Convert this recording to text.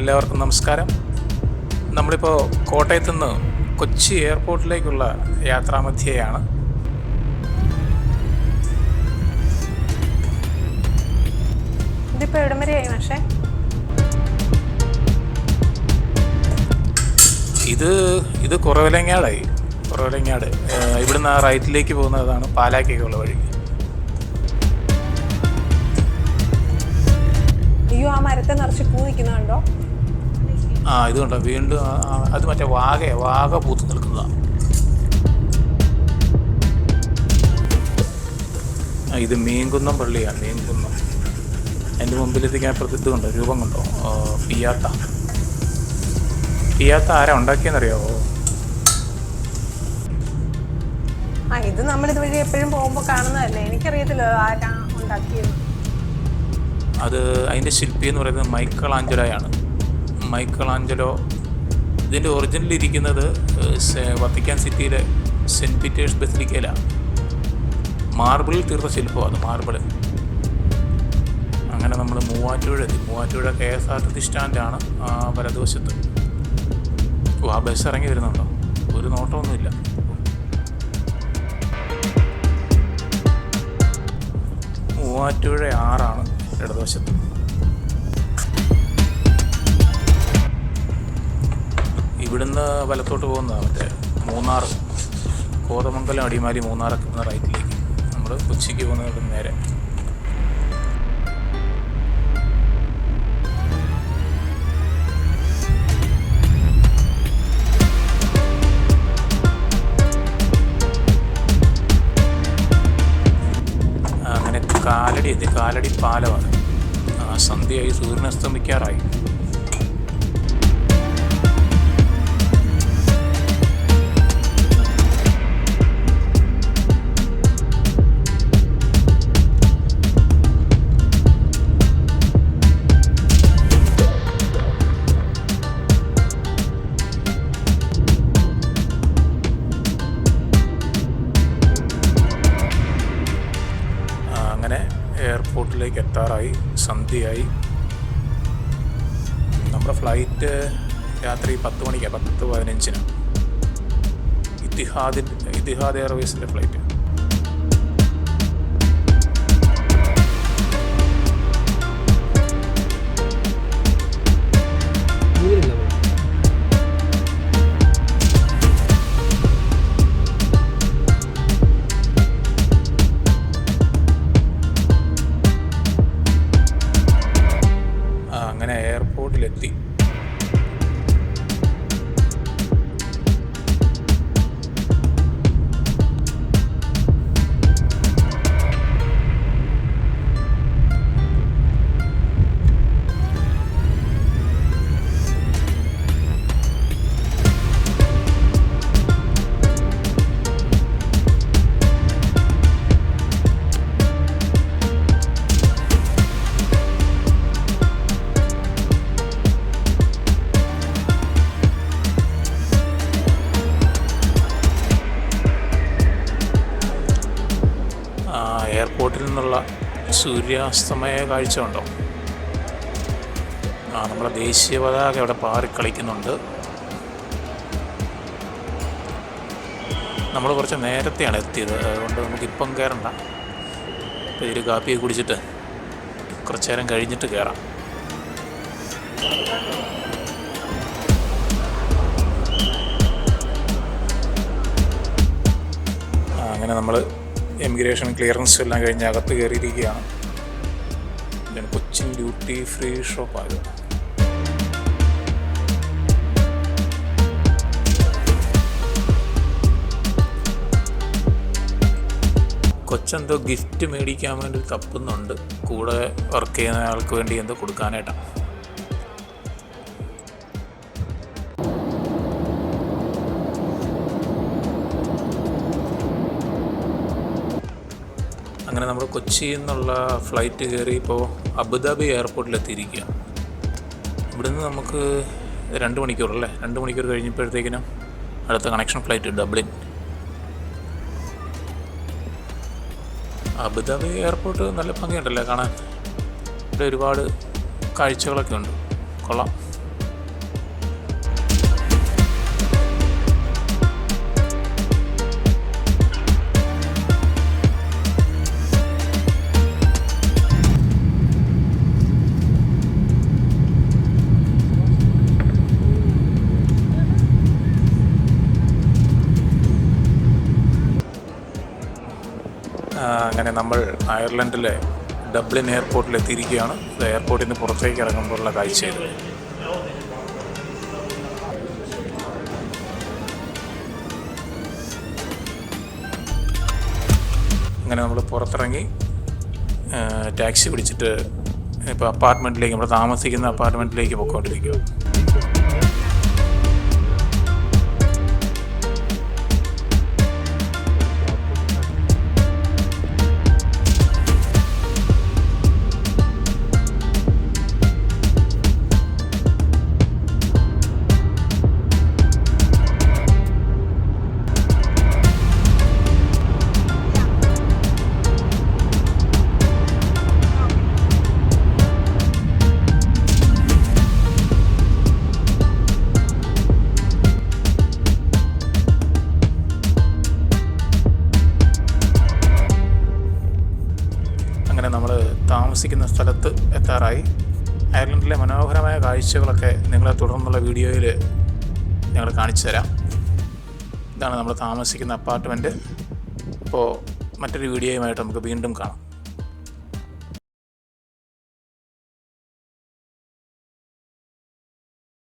എല്ലാവർക്കും നമസ്കാരം. നമ്മളിപ്പോൾ കോട്ടയത്തു നിന്ന് കൊച്ചി എയർപോർട്ടിലേക്കുള്ള യാത്രാമധ്യയാണ്. ഇതിപ്പോൾ എവിടം വരെയായി മാഷേ? ഇത് കുറവലങ്ങാടായി. കുറവലങ്ങാട് ഇവിടുന്ന് ആ റൈറ്റിലേക്ക് പോകുന്നതാണ് പാലാക്കേക്കുള്ള വഴി. അയ്യോ, ആ മരത്തെ നിറച്ച് പൂ നിൽക്കുന്നുണ്ടോ? ഇതുണ്ടോ വീണ്ടും അത് മറ്റേ വാഗ പൂത്ത് നിൽക്കുന്നതാണ്. ഇത് മീൻകുന്നം പള്ളിയാണ്. മീൻകുന്നം അതിൻ്റെ മുമ്പിലെത്തിക്കാൻ ഇതുണ്ടോ, രൂപം കണ്ടോ? പിയാത്ത ആരാ ഉണ്ടാക്കിയെന്നറിയാവോ? ഇത് നമ്മളിതുവഴി എപ്പോഴും പോകുമ്പോൾ കാണുന്നതല്ലേ, എനിക്കറിയത്തില്ല ആരാ ഉണ്ടാക്കിയത്. അത് അതിൻ്റെ ശില്പി എന്ന് പറയുന്നത് മൈക്കലാഞ്ചലോയാണ്. മൈക്കലാഞ്ചലോ ഇതിൻ്റെ ഒറിജിനൽ ഇരിക്കുന്നത് വത്തിക്കാൻ സിറ്റിയിലെ സെൻറ്റ് പീറ്റേഴ്സ് ബസിലിക്കയിലാണ്. മാർബിളിൽ തീർത്ത ശില്പമാണ് അത്, മാർബിൾ. അങ്ങനെ നമ്മൾ മൂവാറ്റുപുഴ എത്തി. മൂവാറ്റുപുഴ KSRTC സ്റ്റാൻഡാണ് വലതുവശത്ത്. ആ ബസ് ഇറങ്ങി വരുന്നുണ്ടോ? ഒരു നോട്ടമൊന്നുമില്ല. മൂവാറ്റുപുഴ 6 ഇടതുവശത്ത്. ഇവിടുന്ന് വലത്തോട്ട് പോകുന്നതാണ് മറ്റേ മൂന്നാർ, കോതമംഗലം, അടിമാലി, മൂന്നാറൊക്കെ പോകുന്ന റൈറ്റിലേക്ക്. നമ്മൾ കൊച്ചിക്ക് പോകുന്നത് നേരെ. അങ്ങനെ കാലടി എത്തി. കാലടി പാലമാണ്. സന്ധ്യയായി, സൂര്യൻ അസ്തമിക്കാറായി. എയർപോർട്ടിലേക്ക് എത്താറായി. സന്ധ്യയായി. നമ്മുടെ ഫ്ലൈറ്റ് രാത്രി 10 മണിക്കാണ്, 10:15. ഇത്തിഹാദ് എയർവേസിൻ്റെ ഫ്ലൈറ്റ്. അങ്ങനെ എയർപോർട്ടിലെത്തി. എയർപോർട്ടിൽ നിന്നുള്ള സൂര്യാസ്തമയ കാഴ്ച ഉണ്ടോ? നമ്മുടെ ദേശീയ പതാക അവിടെ പാറിക്കളിക്കുന്നുണ്ട്. നമ്മൾ കുറച്ച് നേരത്തെയാണ് എത്തിയത്, അതുകൊണ്ട് നമുക്കിപ്പം കയറണ്ട. ഒരു കാപ്പിയെ കുടിച്ചിട്ട് കുറച്ച് നേരം കഴിഞ്ഞിട്ട് കയറാം. അങ്ങനെ നമ്മൾ എമിഗ്രേഷൻ ക്ലിയറൻസ് എല്ലാം കഴിഞ്ഞ് അകത്ത് കയറിയിരിക്കുകയാണ്. പിന്നെ കൊച്ചിൻ ഡ്യൂട്ടി ഫ്രീ ഷോപ്പായത്. കൊച്ചെന്തോ ഗിഫ്റ്റ് മേടിക്കാൻ വേണ്ടി തപ്പുന്നുണ്ട്. കൂടെ വർക്ക് ചെയ്യുന്ന ആൾക്ക് വേണ്ടി എന്തോ കൊടുക്കാനായിട്ടാണ്. അങ്ങനെ നമ്മൾ കൊച്ചിയിൽ നിന്നുള്ള ഫ്ലൈറ്റ് കയറി ഇപ്പോൾ അബുദാബി എയർപോർട്ടിലെത്തിയിരിക്കുക. ഇവിടുന്ന് നമുക്ക് 2 മണിക്കൂറല്ലേ, 2 മണിക്കൂർ കഴിഞ്ഞപ്പോഴത്തേക്കിനും അടുത്ത connection flight Dublin. Abu Dhabi airport നല്ല ഭംഗിയുണ്ടല്ലേ കാണാൻ. ഇവിടെ ഒരുപാട് കാഴ്ചകളൊക്കെ ഉണ്ട്, കൊള്ളാം. അങ്ങനെ നമ്മൾ അയർലൻഡിലെ ഡബ്ലിൻ എയർപോർട്ടിലെത്തിയിരിക്കുകയാണ്. ഇത് എയർപോർട്ടിൽ നിന്ന് പുറത്തേക്ക് ഇറങ്ങുമ്പോഴുള്ള കാഴ്ചയത്. അങ്ങനെ നമ്മൾ പുറത്തിറങ്ങി ടാക്സി പിടിച്ചിട്ട് ഇപ്പോൾ അപ്പാർട്ട്മെൻറ്റിലേക്ക്, നമ്മൾ താമസിക്കുന്ന അപ്പാർട്ട്മെൻറ്റിലേക്ക് പോയിക്കൊണ്ടിരിക്കുക. അങ്ങനെ നമ്മൾ താമസിക്കുന്ന സ്ഥലത്ത് എത്താറായി. അയർലൻഡിലെ മനോഹരമായ കാഴ്ചകളൊക്കെ നിങ്ങളെ തുടർന്നുള്ള വീഡിയോയിൽ ഞങ്ങൾ കാണിച്ചു തരാം. ഇതാണ് നമ്മൾ താമസിക്കുന്ന അപ്പാർട്ട്മെൻറ്റ്. അപ്പോൾ മറ്റൊരു വീഡിയോയുമായിട്ട് നമുക്ക് വീണ്ടും കാണാം.